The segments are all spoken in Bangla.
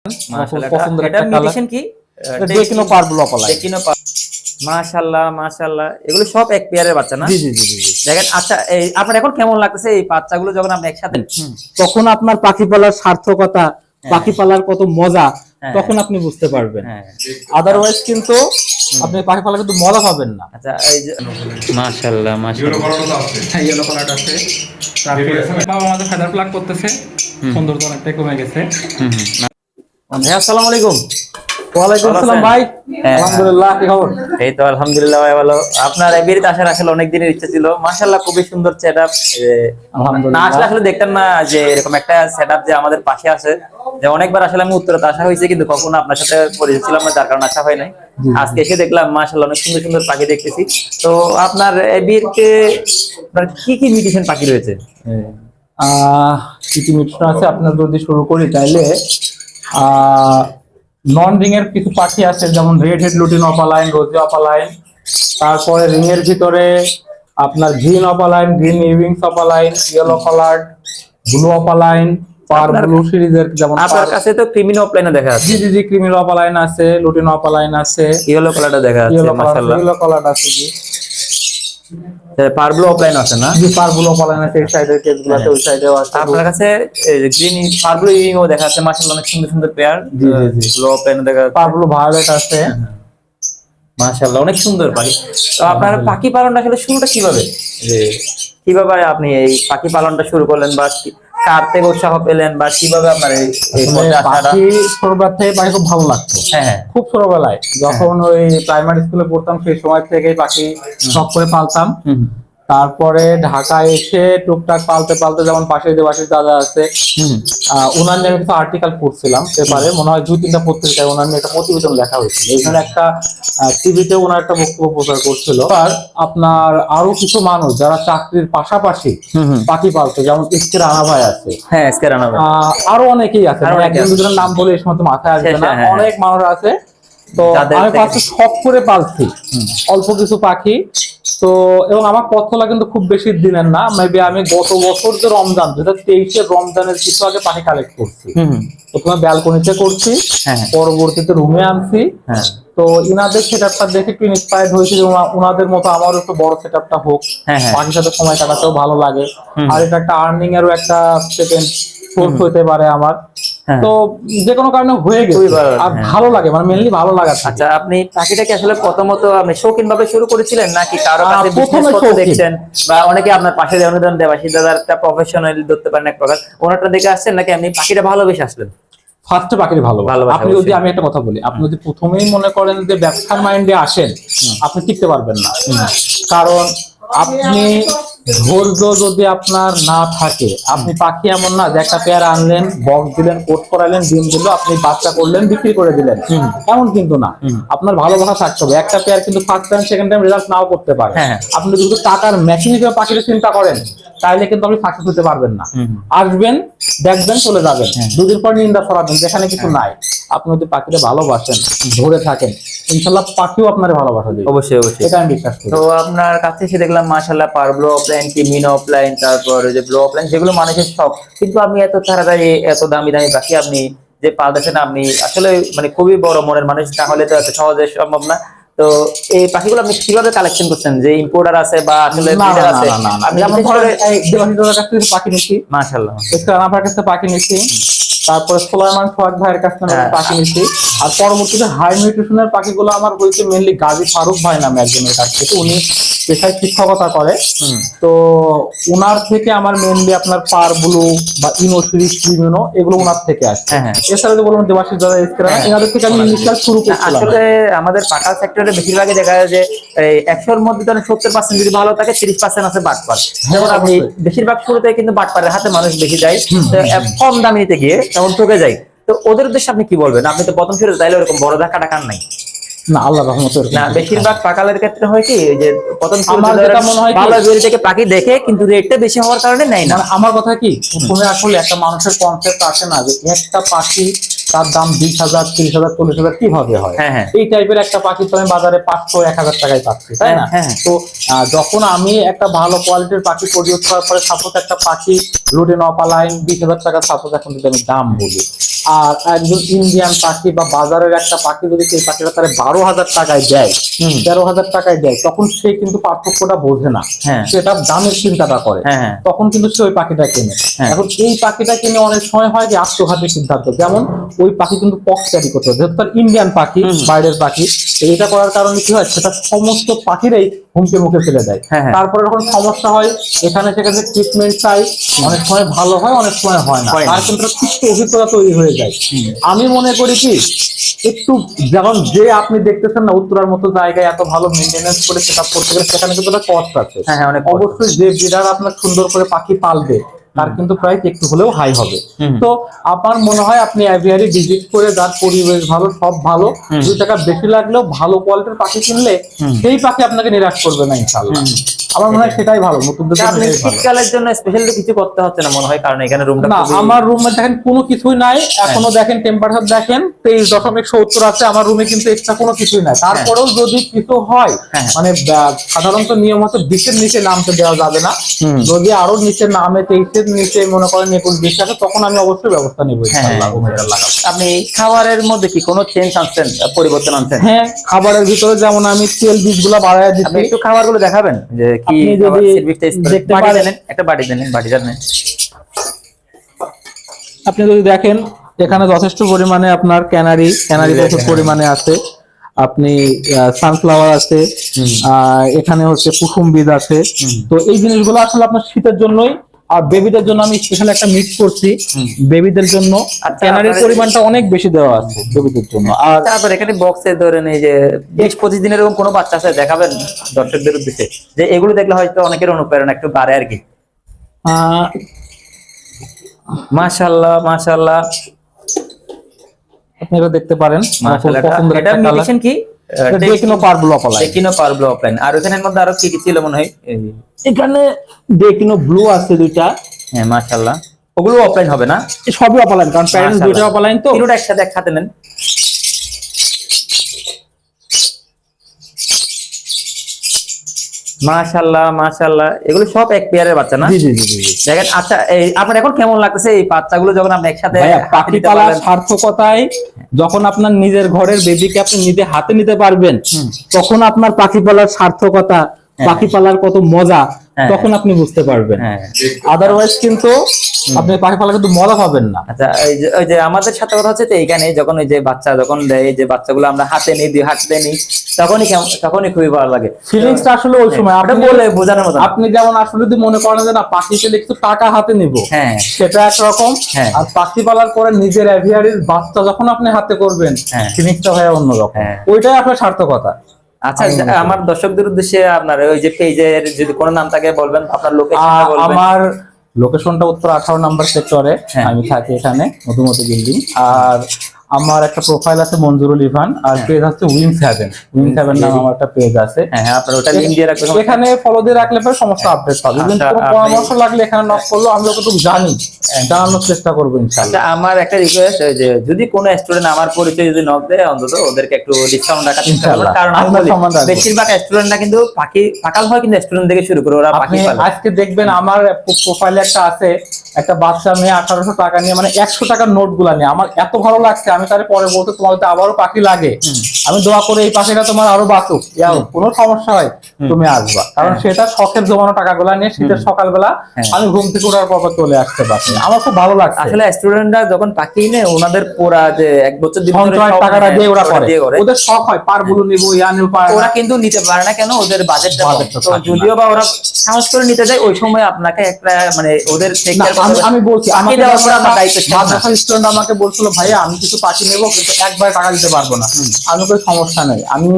মাশাআল্লাহ পছন্দের এটা একটা কালার। মিউটেশন কি ডেকিনো পার্পল অপালাইন। ডেকিনো মাশাআল্লাহ মাশাআল্লাহ এগুলো সব এক পেয়ারের বাচ্চা না? জি জি জি জি জি। দেখেন আচ্ছা এই আপনার এখন কেমন লাগতেছে এই বাচ্চাগুলো যখন আপনি একসাথে তখন আপনার পাখি পালার সার্থকতা, হ্যাঁ, পাখি পালার কত মজা হ্যাঁ, তখন আপনি বুঝতে পারবেন। হ্যাঁ আদারওয়াইজ কিন্তু আপনি পাখি পালা কিন্তু মজা পাবেন না। আচ্ছা এই যে মাশাআল্লাহ ইউরো মাশাআল্লাহ করাটা আছে। হ্যাঁ, ইয়েলো কালার আছে। তারপরে বাবা আমাদের ফেদার প্লাগ করতেছে, সৌন্দর্য অনেকটাই কমে গেছে। ভাই আসসালামু আলাইকুম। ওয়ালাইকুম ভালো আসসালাম আছেন? ভাই। হ্যাঁ, আলহামদুলিল্লাহ, কি খবর? এই তো আলহামদুলিল্লাহ ভাই ভালো। আপনার এই বিয়েতে আসার আসলে অনেক দিনের ইচ্ছা ছিল। মাশাআল্লাহ খুবই সুন্দর সেটআপ। না আলহামদুলিল্লাহ। আসলে আসলে দেখতেন না যে এরকম একটা সেটআপ যে আমাদের পাশে আছে। যে অনেকবার আসলে আমি উত্তরাতে আসা হয়েছে কিন্তু কখনো আপনার সাথে পরিচিত ছিলাম না যার কারণে আসা হয় নাই। আজকে এসে দেখলাম মাশাআল্লাহ অনেক সুন্দর সুন্দর পাখি দেখতেছি। তো আপনার এই বিয়েতে আপনার কি কি মিউটেশন পাখি রয়েছে? কিছু মিশ্র আছে, আপনার যদি শুরু করি তাইলে নন রিং এর কিছু পাখি আছে, যেমন red head lutino opaline, rosy opaline. তারপরে রিং এর ভিতরে আপনার গ্রিন অপালাইন, গ্রিন ইভিংস opaline, yellow colour, blue opaline, par blue সিরিজের যেমন আপনার কাছে তো ক্রিমিনো অফলাইনে দেখা যাচ্ছে। জি জি জি, ক্রিমির অপালাইন আছে, লুটিন অপালাইন আছে, ইয়েলো কালারটা দেখা যাচ্ছে মাশাআল্লাহ। ইয়েলো কালার আছে। জি পারব্লু অফলাইন আছে না? জি, পার ব্লু অপালাইন আছে, এই সাইডের কেসগুলোতে, ওই সাইডেও আছে। আপনার কাছে গ্রিন পারব্লু ইভিংও দেখা যাচ্ছে মাশাআল্লাহ অনেক সুন্দর সুন্দর পেয়ার। জি জি জি, ব্লু অফলাইন দেখা যাচ্ছে পার ব্লু ভায়োলেট আছে। মাশাআল্লাহ অনেক সুন্দর পাখি। তো আপনার পাখি পালনটা আসলে শুরুটা কিভাবে, যে কিভাবে আপনি এই পাখি পালনটা শুরু করলেন বা কার থেকে উৎসাহ পেলেন বা কিভাবে আপনার এই পথে আসাটা? পাখি ছোটবেলা থেকে পাখি খুব ভালো লাগতো। হ্যাঁ খুব ছোটবেলায় যখন ওই প্রাইমারি স্কুলে পড়তাম সেই সময় থেকেই পাখি শখ করে পালতাম। তারপরে ঢাকায় এসে টুকটাক পালতে পালতে, যেমন পাশে যে বাসির দাদা আছে, ওনার নিয়ে কিছু আর্টিকেল পড়ছিলাম পেপারে, মনে হয় 2-3টা পত্রিকায় ওনার নিয়ে একটা প্রতিবেদন লেখা হয়েছিল। এখানে একটা টিভিতে ওনার একটা বক্তব্য প্রচার করছিল। আর আপনার আরো কিছু মানুষ যারা চাকরির পাশাপাশি পাখি পালতো, যেমন ইস্কের রানা ভাই আছে, হ্যাঁ আজকে রানা ভাই, আরো অনেকেই আছে, আরো একজন দুজনের নাম বলে এই সময় তো মাথায় আসবে না, হ্যাঁ। অনেক মানুষ আছে। তো যাদের আমি থেকে- পাখি শখ করে পালছি, অল্প কিছু পাখি। তো এবং আমার পথলা কিন্তু খুব বেশি দিনের না, মেবি আমি গত বছর যে রমজান 2023-এর রমজানের কিছু আগে পাখি কালেক্ট করছি। প্রথমে ব্যালকনিতে করছি, হ্যাঁ পরবর্তীতে রুমে আনছি। হ্যাঁ তো ইনাদের সেটআপটা দেখে একটু ইন্সপায়ার্ড হয়েছে যে ওনাদের মতো আমারও একটু বড় সেটআপটা হোক, হ্যাঁ, হ্যাঁ। পাখির সাথে সময় কাটাতেও ভালো লাগে, আর এটা একটা আর্নিং এরও একটা সেকেন্ড সোর্স হতে পারে আমার। হ্যাঁ। তো যে কোনো কারণে হয়ে গেছে, খুবই ভালো, আর হ্যাঁ। ভালো লাগে, মানে মেনলি ভালো লাগা। আচ্ছা আপনি পাখিটাকে আসলে প্রথমত আপনি শৌখিন ভাবে শুরু করেছিলেন নাকি কারো কাছে প্রথমে বিজনেস করতে শৌখিন। দেখছেন, বা অনেকে আপনার পাশে অনুদান দেবাশী দাদার একটা প্রফেশনাল ধরতে পারেন এক প্রকার, ওনারটা দেখে আসছেন নাকি আপনি পাখিটা ভালোবেসে আসলেন? ফার্স্টে পাখির ভালোবাসা আপনি যদি, অবশ্যই। আমি একটা কথা বলি, আপনি যদি প্রথমেই মনে করেন যে ব্যবসার মাইন্ডে আসেন, আপনি টিকতে পারবেন না। কারণ আপনি ধৈর্য যদি আপনার না থাকে, আপনি পাখি এমন না যে একটা পেয়ার আনলেন, বক্স দিলেন, কোট করালেন, ডিম দিল, আপনি বাচ্চা করলেন, বিক্রি করে দিলেন, এমন কিন্তু না। আপনার ভালোবাসা থাকতে হবে। একটা পেয়ার কিন্তু first time second time result নাও করতে পারে। হ্যাঁ। আপনি যদি টাকার মেশিন হিসেবে পাখির চিন্তা করেন, তাহলে কিন্তু আপনি সাকসেস হতে পারবেন না। আসবেন, দেখবেন, চলে যাবেন, দুদিন পর নিন্দা ছড়াবেন যেখানে কিছু নাই। আপনি যদি পাখিটা ভালোবাসেন, ধরে থাকেন, ইনশাল্লাহ পাখিও আপনার ভালোবাসা দেবে। অবশ্যই অবশ্যই, এটা আমি বিশ্বাস করি। তো আপনার কাছে এসে দেখলাম মাশাআল্লাহ পারব্লু অফলাইন, কিমিনো অফলাইন, তারপর যে ব্লু অফলাইন, যেগুলো মানুষের শখ, কিন্তু আপনি এত তাড়াতাড়ি এত দামি দামি পাখি আপনি যে পালতেছেন, আপনি আসলে মানে খুবই বড় মনের মানুষ, তাহলে তো এত সহজে সম্ভব না। তো এই পাখিগুলো আপনি কিভাবে কালেকশন করছেন, যে ইম্পোর্টার আছে বা আসলে ব্রিডার আছে? আমি যেমন ধরেন এই দেবাশীষ দাদার কাছ থেকে পাখি নিচ্ছি, মাশাআল্লাহ আমার কাছে পাখি নিচ্ছি, তারপরে সোলাইমান সোহাগ ভাইয়ের কাছ থেকে পাখি নিচ্ছি, আর পরবর্তীতে হাই নিউট্রিশনের পাখিগুলো আমার হয়েছে মেনলি গাজী ফারুক ভাই নামে একজনের কাছ থেকে। উনি পেশায় শিক্ষকতা করে, তো উনার থেকে আমার মেনলি আপনার পার ব্লু বা ইনোসিরিজ ক্রিমিনো এগুলো উনার থেকে আসছে। এছাড়া যে বললাম দেবাশীষ দাদা এসকেরানা, এনাদের থেকে আমি ইনিশিয়াল শুরু করছিলাম। আসলে আমাদের পাকা সেক্টরে বেশিরভাগই দেখা যায় যে 100-র মধ্যে ধরেন 70% যদি ভালো থাকে, 30% আছে বাটপার। যেমন আপনি বেশিরভাগ শুরুতে কিন্তু বাটপারের হাতে মানুষ বেশি যায়, কম দামে নিতে গিয়ে তেমন ঠকে যায়। তো ওদের উদ্দেশ্যে আপনি কি বলবেন? আপনি তো প্রথম শুরু তাইলে ওরকম বড় ধাক্কাটা কার নাই না, আল্লাহ রহমতে না? বেশিরভাগ পাকালের ক্ষেত্রে হয় কি যে প্রথম আমার যেটা মনে হয় ভালো বের থেকে পাখি দেখে কিন্তু রেটটা বেশি হওয়ার কারণে নেয় না। আমার কথা কি, প্রথমে আসলে একটা মানুষের কনসেপ্ট আসে না যে একটা পাখি তার দাম 20,000, 30,000, 40,000 কিভাবে হয়? হ্যাঁ, হ্যাঁ। এই টাইপের একটা পাখি তো আমি বাজারে 500, 1,000 টাকায় পাচ্ছি, তাই না? হ্যাঁ, হ্যাঁ। তো যখন আমি একটা ভালো কোয়ালিটির পাখি প্রডিউস করার পরে সাপোজ একটা পাখি রোডে নপালাইন 20,000 টাকা সাপোজ এখন যদি আমি দাম বলি, আর একজন ইন্ডিয়ান পাখি বা বাজারের একটা পাখি যদি সেই পাখিটা তারা 12,000 টাকায় দেয়, 13,000 টাকায় দেয়, তখন সে কিন্তু পার্থক্যটা বোঝে না, হ্যাঁ। সেটা দামের চিন্তাটা করে, হ্যাঁ, হ্যাঁ। তখন কিন্তু সে ওই পাখিটা কেনে। হ্যাঁ। এখন এই পাখিটা কিনে অনেক সময় হয় যে আত্মঘাতী সিদ্ধান্ত, যেমন ওই পাখি কিন্তু পক্স ক্যারি করতে হয়, যেহেতু তার ইন্ডিয়ান পাখি, বাইরের পাখি, তো এটা করার কারণে কি হয়, সেটা সমস্ত পাখিরাই হুমকে মুখে ফেলে দেয়। হ্যাঁ, হ্যাঁ। তারপরে যখন সমস্যা হয়, এখানে সেখানে ট্রিটমেন্ট চাই, অনেক সময় ভালো হয়, অনেক সময় হয় না, হয় না। তার কিন্তু তিক্ত অভিজ্ঞতা তৈরি হয়ে যায়। আমি মনে করি কি, একটু যেমন যে আপনি দেখতেছেন না উত্তরার মতো জায়গায় এত ভালো মেইনটেনেন্স করে সেটআপ করতে গেলে সেখানে কিন্তু একটা কস্ট আছে। হ্যাঁ, হ্যাঁ, অনেক cost অবশ্যই যে ব্রিডার আপনার সুন্দর করে পাখি পালবে তার কিন্তু প্রাইস একটু হলেও হাই হবে। তো আমার মনে হয় আপনি অ্যাভিয়ারি ভিজিট করে, যার পরিবেশ ভালো, সব ভালো, 2 টাকা বেশি লাগলেও ভালো কোয়ালিটির পাখি কিনলে সেই পাখি আপনাকে নিরাশ করবে না ইনশাআল্লাহ। আমার মনে হয় সেটাই ভালো, নতুনদের জন্য আপনি এটাই ভালো। শীতকালের জন্য স্পেশালি কিছু করতে হচ্ছে না মনে হয়, কারণ এখানে রুমটা না, আমার রুমে দেখেন কোনো কিছুই নাই এখনো, দেখেন টেম্পারেচার দেখেন 23.70 আছে, আমার রুমে কিন্তু এক্সট্রা কোনো কিছুই নাই। তারপরেও যদি কিছু হয়, মানে সাধারণত নিয়ম হচ্ছে 20-এর নিচে নামতে দেওয়া যাবে না, যদি আরো নিচে নামে 23-এর নিচে মনে করেন 21-20 আছে, তখন আমি অবশ্যই ব্যবস্থা নিব ইনশাআল্লাহ রুমে লাগাবো। আপনি খাবারের মধ্যে কি কোনো চেঞ্জ আনছেন, পরিবর্তন আনছেন? হ্যাঁ, খাবারের ভিতরে যেমন আমি তেল বীজগুলো বাড়ায় আপনি দিচ্ছি। একটু খাবারগুলো দেখাবেন যে কি আপনি যদি খাবার সার্ভিসটা দেখতে বাটি পারেন। দেন, একটা বাটি দেন, বাটিটা নেন। আপনি যদি দেখেন এখানে যথেষ্ট পরিমাণে আপনার ক্যানারি প্রচুর পরিমাণে আছে, আপনি সানফ্লাওয়ার আছে, এখানে হচ্ছে কুসুম বীজ আছে। তো এই জিনিসগুলো আসলে আপনার শীতের জন্যই, আর বেবিদের জন্য আমি স্পেশাল একটা মিক্স করছি বেবিদের জন্য, ক্যানারির পরিমাণটা অনেক বেশি দেওয়া আছে বেবিদের জন্য। আর তারপর এখানে বক্সে ধরেন এই যে 20-25 দিনের এরকম কোনো বাচ্চা আছে, দেখাবেন দর্শকদের উদ্দেশ্যে, যে এগুলো দেখলে হয়তো অনেকের অনুপ্রেরণা একটু বাড়ে আর কি। মাশাআল্লাহ, মাশাআল্লাহ, আপনি এটা দেখতে পারেন, মাশাআল্লাহ। পছন্দের এটা একটা কালার, মিউটেশন কি? ডেকিনো পার্বল অপালাইন। ডেকিনো পার্বল অফলাইন। আর ওখানের মধ্যে আরো কি কি ছিল মনে হয়? এখানে ডেকিনো ব্লু আছে 2টা। হ্যাঁ, মাশাআল্লাহ। ওগুলো অফলাইন হবে না? সবই অপালাইন, কারণ প্যারেন্টস 2টা অপালাইন তো। তিনটা একসাথে নেন। মাশাআল্লাহ, মাশাআল্লাহ, এগুলো সব এক পেয়ারের বাচ্চা না? জি জি জি জি। দেখেন, আচ্ছা, এই আপনার এখন কেমন লাগতেছে এই বাচ্চাগুলো যখন আপনি একসাথে পাখি পালার সার্থকতায়, যখন আপনার নিজের ঘরের বেবিকে আপনি নিজে হাতে নিতে পারবেন, তখন আপনার পাখি পালার সার্থকতা, পাখি পালার কত মজা, তখন আপনি বুঝতে পারবেন। আদারওয়াইজ কিন্তু আপনি পাখি পালা কিন্তু মজা পাবেন না। আচ্ছা, ওই যে আমাদের সাথে কথা হচ্ছে, তো এইখানে যখন ওই যে বাচ্চা যখন দেয়, যে বাচ্চাগুলো আমরা হাতে নিই, হাতে নিই, তখনই খুবই ভালো লাগে। ফিলিংসটা আসলে ওই সময় আপনি বলে বোঝানোর মতো। আপনি যেমন আসলে যদি মনে করেন যে না পাখি পেলে একটু টাকা হাতে নিব, সেটা একরকম। আর পাখি পালার পরে নিজের অ্যাভিয়ারির বাচ্চা যখন আপনি হাতে করবেন, ফিলিংসটা হয় অন্যরকম, ওইটাই আপনার সার্থকতা। আচ্ছা, আমার দর্শকদের উদ্দেশ্যে আপনার ওই যে পেজের যদি কোনো নাম থাকে বলবেন, আপনার লোকেশনটা বলবেন। আমার লোকেশনটা উত্তর 18 নম্বর সেক্টরে, আমি থাকি এখানে মধুমতি বিল্ডিং। আর আমার একটা প্রোফাইল আছে মঞ্জুরুল ইভান, আর পেজ আছে উইংস হেভেন নামে আমার একটা পেজ আছে। হ্যাঁ, আপনার ওটা লিংক দিয়ে রাখবেন, এখানে ফলো দিয়ে রাখলে পরে সমস্ত আপডেট পাবেন। কোনো পরামর্শ লাগলে এখানে নক করলো, আমি যতটুকু জানি জানানোর চেষ্টা করবো ইনশাআল্লাহ। আমার একটা রিকোয়েস্ট, যে যদি কোনো স্টুডেন্ট আমার পরিচয় যদি নক দেয়, অন্তত ওদেরকে একটু ডিসকাউন্ট রাখার চেষ্টা করবেন, কারণ বেশিরভাগ স্টুডেন্টরা কিন্তু পাখি পাকাল হয়, কিন্তু স্টুডেন্ট থেকে শুরু করে ওরা পাখি পালে। আজকে দেখবেন আমার প্রোফাইলে একটা আছে, একটা বাচ্চা মেয়ে 1800 টাকা নিয়ে, মানে 100 টাকার নোট গুলা নিয়ে, আমার এত ভালো লাগছে, আমি তারে পরে বলতে তোমার তো আবারও পাখি লাগে, আমি দোয়া করে এই পাখিটা তোমার আরো বাঁচুক, কোনো সমস্যা হয় তুমি আসবা, কারণ সেটা শখের জমানো টাকাগুলা নিয়ে শীতের সকালবেলা আমি ঘুম থেকে ওঠার পর চলে আসতে পারছি, আমার খুব ভালো লাগছে। আসলে স্টুডেন্টরা যখন পাখি নেয়, ওনাদের পুরা যে 1 বছর টাকাটা দিয়ে ওরা করে, ওদের শখ হয় পারগুলো নিবো, ওরা কিন্তু নিতে পারে না, কেন? ওদের বাজেটটা কম। যদিও বা ওরা সাহস করে নিতে যায়, ওই সময় আপনাকে একটা মানে ওদের আমি বলছি আমাকে দেওয়ার পর আমার দায়িত্ব স্টুডেন্ট আমাকে বলছিল ভাইয়া আমি কিছু পাখি নেবো, কিন্তু একবার টাকা দিতে পারবো না। আমি কোনো সমস্যা নেই, আমি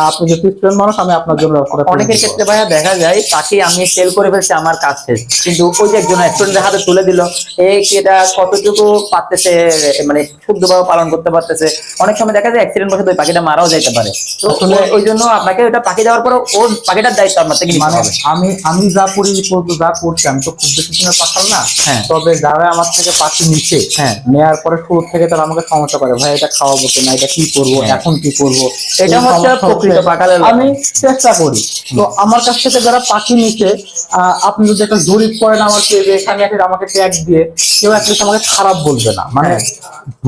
আপনি যে স্টুডেন্ট মানুষ, আমি আপনার জন্য। অনেকের ক্ষেত্রে ভাইয়া দেখা যায় পাখি আমি সেল করে ফেলছি, আমার কাজ শেষ, কিন্তু ওই যে একজন স্টুডেন্টের হাতে তুলে দিল, এটা কতটুকু পারতেছে, মানে শুদ্ধভাবে পালন করতে পারতেছে। অনেক সময় দেখা যায় অ্যাক্সিডেন্ট বসে ওই পাখিটা মারাও যাইতে পারে। তো ওই জন্য আপনাকে ওটা পাখি দেওয়ার পর ওর পাখিটার দায়িত্ব আপনার থেকে নিতে হবে। আমি যা করছি, আমি তো খুব বেশি দিনের পাখাল না, তবে যারা আমার থেকে পাখি নিচ্ছে, নেওয়ার পরে শুরু থেকে তারা আমাকে সমস্যা করে, ভাই এটা খাওয়াবো কিনা, এটা কি করবো, এখন কি করবো, এটা এই হচ্ছে সমস্যা প্রকৃত পাকালের লক্ষণ। আমি চেষ্টা করি। তো আমার কাছ থেকে যারা পাখি নিচ্ছে, আপনি যদি একটা জরিপ করেন আমার পেজে, এখানে আমাকে ট্যাগ দিয়ে, কেউ অ্যাটলিস্ট আমাকে খারাপ বলবে না, মানে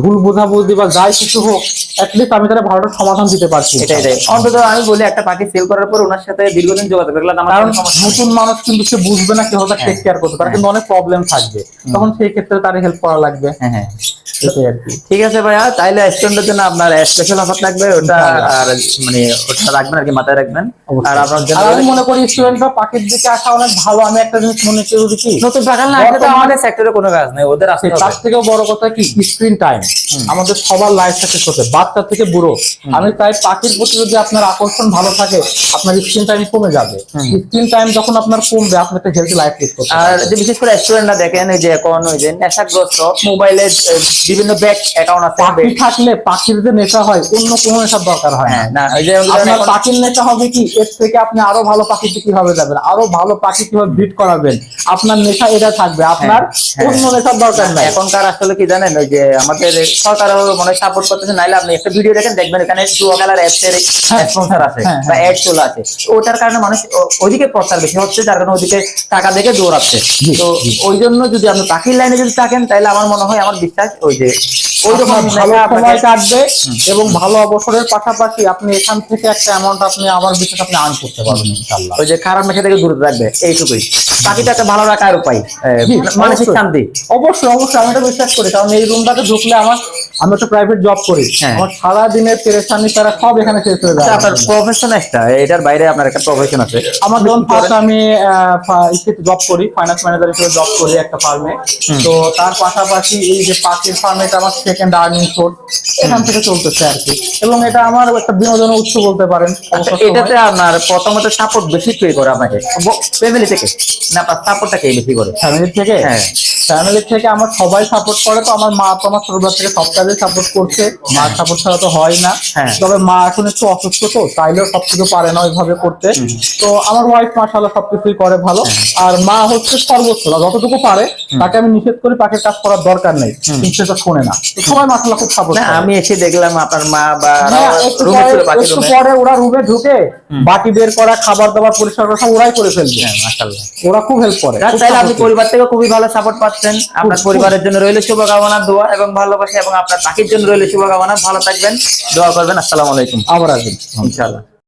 ভুল বোঝাবুঝি বা যাই কিছু হোক, অ্যাটলিস্ট আমি তারা ভালোটা সমাধান দিতে পারছি। এটাই অন্তত আমি বলি একটা পাখি সেল করার পর ওনার সাথে দীর্ঘদিন যোগাযোগ রাখলে আমার কারণ কোনো সমস্যা নেই। নতুন মানুষ কিন্তু সে বুঝবে না কিভাবে টেক কেয়ার করতে, তার কিন্তু অনেক প্রবলেম থাকবে, তখন সেই ক্ষেত্রে তার হেল্প করা লাগবে। হ্যাঁ এটাই আর কি। ঠিক আছে ভাইয়া, তাইলে স্টুডেন্টের জন্য আপনার স্পেশাল অফার থাকবে ওটা, আর মানে ওটা রাখবেন আর কি, মাথায় রাখবেন। আর আপনার জন্য আর আমি মনে করি স্টুডেন্টরা পাখির দিকে আসা অনেক ভালো। আমি একটা জিনিস মনে করি কি, নতুন পাকাল না আসলে তো আমাদের সেক্টরে কোনো কাজ নেই, ওদের আসতে হবে। তার থেকেও বড় কথা কি, স্ক্রিন টাইম আমাদের সবার লাইফ থেকে ছোটে, বাচ্চা থেকে বুড়ো। আমি চাই পাখির প্রতি যদি আপনার আকর্ষণ ভালো থাকে, আপনার স্ক্রিন টাইম কমে যাবে। স্ক্রিন টাইম যখন আপনার কমবে, আপনি একটা হেলথি লাইফ লিড করতে আর পারবেন। যে বিশেষ করে স্টুডেন্টরা দেখেন এই যে এখন ওই যে নেশাগ্রস্ত মোবাইলে বিভিন্ন ব্যাংক অ্যাকাউন্ট আছে, পাখি থাকলে পাখির যে নেশা হয়, অন্য কোনো নেশার দরকার হয় না। হ্যাঁ না ওই যে আপনার পাখির নেশা হবে কি, এর থেকে আপনি আরো ভালো পাখিতে কিভাবে যাবেন, আরো ভালো পাখি কিভাবে ব্রিড করাবেন, আপনার নেশা এটা থাকবে, আপনার অন্য নেশার দরকার নাই। এখনকার আসলে কি জানেন, ওই যে আমাদের সরকারও মনে হয় সাপোর্ট করতেছে, নাইলে আপনি একটা ভিডিও দেখেন, দেখবেন এখানে জুয়া খেলার অ্যাপস এর স্পন্সর আছে বা অ্যাড চলে আছে, ওটার কারণে মানুষ ওইদিকে প্রচার বেশি হচ্ছে, যার কারণে ওইদিকে টাকা দেখে দৌড়াচ্ছে। তো ওই জন্য যদি আপনি পাখির লাইনে যদি থাকেন, তাহলে আমার মনে হয়, আমার বিশ্বাস ওই যে ওই রকম ভালো সময় কাটবে এবং ভালো অবসরের পাশাপাশি আপনি এখান থেকে একটা অ্যামাউন্ট আপনি আমার বিশ্বাস আপনি আর্ন করতে পারবেন ইনশাআল্লাহ। ওই যে খারাপ নেশা থেকে দূরে থাকবে, এইটুকুই। পাখিটা একটা ভালো রাখার উপায়, মানসিক শান্তি। অবশ্যই অবশ্যই আমি এটা বিশ্বাস করি, কারণ এই রুমটাতে ঢুকলে আমি একটা প্রাইভেট জব করি, আমার সারা দিনের পেরেশানি তারা সব এখানে শেষ হয়ে যায়। আপনার প্রফেশন একটা, এটার বাইরে আপনার একটা প্রফেশন আছে। আমার যখন ফার্স্ট আমি জব করি, ফাইন্যান্স ম্যানেজার হিসেবে জব করি একটা ফার্মে। তো তার পাশাপাশি এই যে পাখির ফার্ম, এটা আমার সেকেন্ড আর্নিং সোর্স, এখান থেকে চলতেছে আর কি। এবং এটা আমার একটা বিনোদনের উৎস বলতে পারেন। এটাতে আপনার প্রথমত সাপোর্ট বেশি পে করে আপনাকে ফ্যামিলি থেকে, না আপনার সাপোর্টটা কে বেশি করে? ফ্যামিলি থেকে। হ্যাঁ, ফ্যামিলি থেকে আমার সবাই সাপোর্ট করে। তো আমার মা তো আমার ছোটবেলা থেকে সব কাজে সাপোর্ট করছে, মার সাপোর্ট ছাড়া তো হয় না। তবে মা এখন একটু অসুস্থ, তো চাইলেও সবকিছু পারে না ওইভাবে করতে। তো আমার ওয়াইফ মাশাআল্লাহ সবকিছুই করে ভালো। আর মা হচ্ছে সর্বোচ্চ, যতটুকু পারে, তাকে আমি নিষেধ করি পাখির কাজ করার দরকার নেই, কিন্তু সেটা শোনে না। তো সবাই মাশাআল্লাহ খুব সাপোর্ট করে। আমি এসে দেখলাম আপনার মা বা একটু পরে ওরা রুমে ঢুকে বাটি বের করা, খাবার দাবার পরিষ্কার করা সব ওরাই করে ফেলবে। মাশাআল্লাহ, ওরা খুব হেল্প করে। তাহলে আপনি পরিবার থেকে খুবই ভালো সাপোর্ট পাচ্ছেন। আপনার পরিবারের জন্য রইল শুভকামনা, দোয়া এবং ভালোবাসা, এবং আপনার পাখির জন্য রইল শুভকামনা। ভালো থাকবেন, দোয়া করবেন। আসসালামু আলাইকুম। আবার আসবেন ইনশাআল্লাহ।